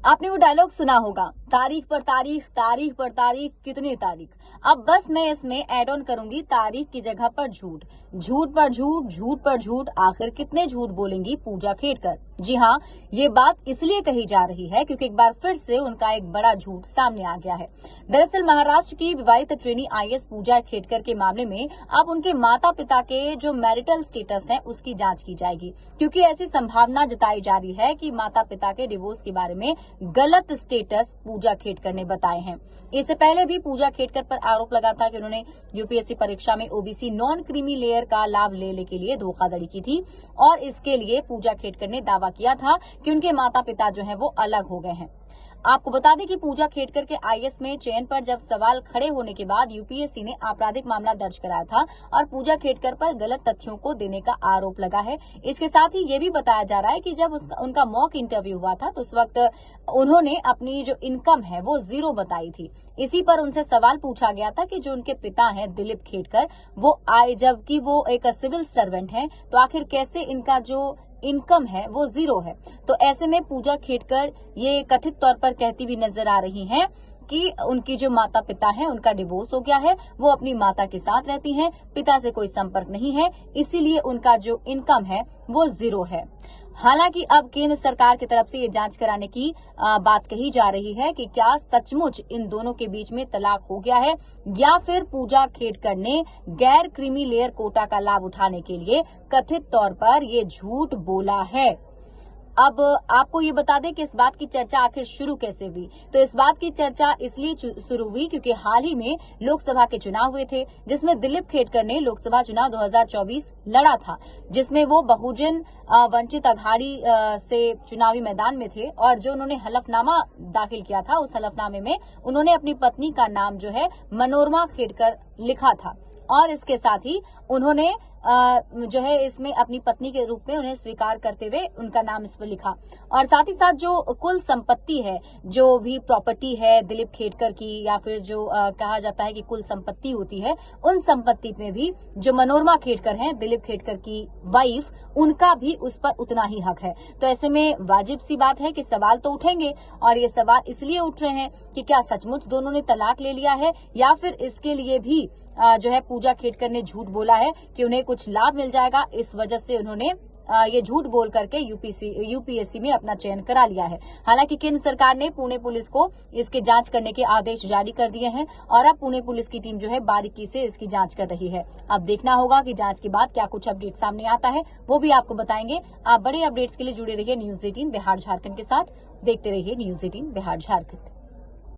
आपने वो डायलॉग सुना होगा, तारीख पर तारीख, तारीख पर तारीख, कितनी तारीख। अब बस मैं इसमें ऐड ऑन करूंगी तारीख की जगह पर झूठ, झूठ पर झूठ, झूठ पर झूठ। आखिर कितने झूठ बोलेंगी पूजा खेड़कर। जी हाँ, ये बात इसलिए कही जा रही है क्योंकि एक बार फिर से उनका एक बड़ा झूठ सामने आ गया है। दरअसल महाराष्ट्र की विवाहित ट्रेनी आईएएस पूजा खेड़कर के मामले में अब उनके माता पिता के जो मैरिटल स्टेटस है उसकी जांच की जाएगी, क्योंकि ऐसी संभावना जताई जा रही है कि माता पिता के डिवोर्स के बारे में गलत स्टेटस पूजा खेड़कर ने बताए हैं। इससे पहले भी पूजा खेड़कर पर आरोप लगा था कि उन्होंने यूपीएससी परीक्षा में ओबीसी नॉन क्रीमी लेयर का लाभ लेने के लिए धोखाधड़ी की थी और इसके लिए पूजा खेड़कर ने दावा किया था कि उनके माता पिता जो है वो अलग हो गए हैं। आपको बता दें कि पूजा खेड़कर के आईएएस में चयन पर जब सवाल खड़े होने के बाद यूपीएससी ने आपराधिक मामला दर्ज कराया था और पूजा खेड़कर पर गलत तथ्यों को देने का आरोप लगा है। इसके साथ ही ये भी बताया जा रहा है कि जब उनका मॉक इंटरव्यू हुआ था तो उस वक्त उन्होंने अपनी जो इनकम है वो 0 बताई थी। इसी पर उनसे सवाल पूछा गया था कि जो उनके पिता हैं दिलीप खेड़कर, वो आए जबकि वो एक सिविल सर्वेंट हैं, तो आखिर कैसे इनका जो इनकम है वो 0 है। तो ऐसे में पूजा खेड़कर ये कथित तौर पर कहती हुई नजर आ रही हैं कि उनकी जो माता पिता हैं उनका डिवोर्स हो गया है, वो अपनी माता के साथ रहती हैं, पिता से कोई संपर्क नहीं है, इसीलिए उनका जो इनकम है वो 0 है। हालांकि अब केंद्र सरकार की तरफ से ये जांच कराने की बात कही जा रही है कि क्या सचमुच इन दोनों के बीच में तलाक हो गया है या फिर पूजा खेड़कर ने गैर क्रीमी लेयर कोटा का लाभ उठाने के लिए कथित तौर पर ये झूठ बोला है। अब आपको ये बता दें कि इस बात की चर्चा आखिर शुरू कैसे हुई। तो इस बात की चर्चा इसलिए शुरू हुई क्योंकि हाल ही में लोकसभा के चुनाव हुए थे, जिसमें दिलीप खेड़कर ने लोकसभा चुनाव 2024 लड़ा था, जिसमें वो बहुजन वंचित अघाड़ी से चुनावी मैदान में थे और जो उन्होंने हलफनामा दाखिल किया था उस हलफनामे में उन्होंने अपनी पत्नी का नाम जो है मनोरमा खेड़कर लिखा था और इसके साथ ही उन्होंने जो है इसमें अपनी पत्नी के रूप में उन्हें स्वीकार करते हुए उनका नाम इस पर लिखा और साथ ही साथ जो कुल संपत्ति है, जो भी प्रॉपर्टी है दिलीप खेड़कर की या फिर जो कहा जाता है कि कुल संपत्ति होती है, उन संपत्ति में भी जो मनोरमा खेड़कर हैं दिलीप खेड़कर की वाइफ, उनका भी उस पर उतना ही हक है। तो ऐसे में वाजिब सी बात है कि सवाल तो उठेंगे और ये सवाल इसलिए उठ रहे हैं कि क्या सचमुच दोनों ने तलाक ले लिया है या फिर इसके लिए भी जो है पूजा खेड़कर ने झूठ बोला है कि उन्हें कुछ लाभ मिल जाएगा, इस वजह से उन्होंने ये झूठ बोल करके यूपीएससी में अपना चयन करा लिया है। हालांकि केंद्र सरकार ने पुणे पुलिस को इसके जांच करने के आदेश जारी कर दिए हैं और अब पुणे पुलिस की टीम जो है बारीकी से इसकी जांच कर रही है। अब देखना होगा कि जांच के बाद क्या कुछ अपडेट सामने आता है, वो भी आपको बताएंगे। आप बड़े अपडेट्स के लिए जुड़े रहिए न्यूज़ 18 बिहार झारखंड के साथ। देखते रहिए न्यूज़ 18 बिहार झारखंड।